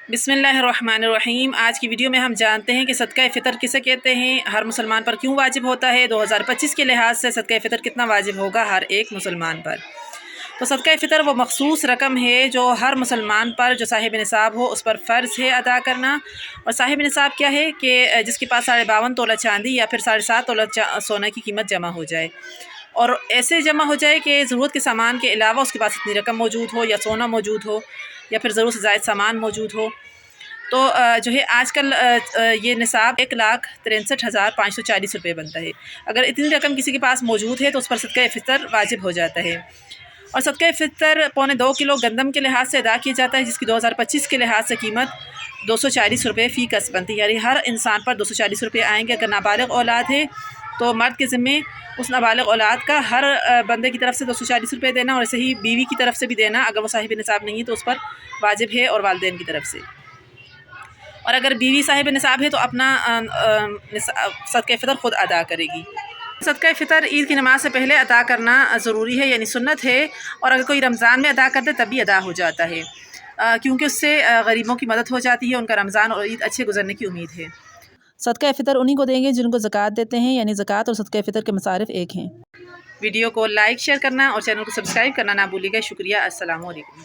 बिस्मिल्लाहिर्रहमानिर्रहीम। आज की वीडियो में हम जानते हैं कि सदका फ़ितर किसे कहते हैं, हर मुसलमान पर क्यों वाजिब होता है, 2025 के लिहाज से सदका फ़ितर कितना वाजिब होगा हर एक मुसलमान पर। तो सदका फ़ितर वो मखसूस रकम है जो हर मुसलमान पर जो साहिब निसाब हो उस पर फ़र्ज़ है अदा करना। और साहिब निसाब क्या है कि जिसके पास 52.5 तोला चांदी या फिर 7.5 तोला सोना की कीमत जमा हो जाए, और ऐसे जमा हो जाए कि ज़रूरत के सामान के अलावा उसके पास इतनी रकम मौजूद हो, या सोना मौजूद हो, या फिर ज़रूरत से ज़ायद सामान मौजूद हो। तो जो है आजकल ये निसाब 1,63,540 रुपये बनता है। अगर इतनी रकम किसी के पास मौजूद है तो उस पर सदका फ़ितर वाजिब हो जाता है। और सदका फ़ितर 1.25 किलो गंदम के लिहाज से अदा किया जाता है, जिसकी 2025 के लिहाज से कीमत 240 रुपये फ़ी कस बनती है। यानी हर इंसान पर 240 रुपये आएंगे। अगर नाबालिग औलाद है तो मर्द के ज़िम्मे उस नाबालिग औलाद का हर बंदे की तरफ से 240 रुपये देना, और ऐसे ही बीवी की तरफ से भी देना। अगर वो साहिब निसाब नहीं है तो उस पर वाजिब है, और वालिदैन की तरफ से। और अगर बीवी साहिब निसाब है तो अपना सदका फ़ितर ख़ुद अदा करेगी। सदका फ़ितर ईद की नमाज़ से पहले अदा करना ज़रूरी है, यानी सुन्नत है। और अगर कोई रमज़ान में अदा कर दे तब भी अदा हो जाता है, क्योंकि उससे गरीबों की मदद हो जाती है, उनका रमज़ान और ईद अच्छे गुजरने की उम्मीद है। सदका फ़ितर उन्हीं को देंगे जिनको ज़कात देते हैं, यानी ज़कात और सदका फ़ितर के मसारिफ़ एक हैं। वीडियो को लाइक शेयर करना और चैनल को सब्सक्राइब करना ना भूलिएगा। शुक्रिया। अस्सलाम वालेकुम।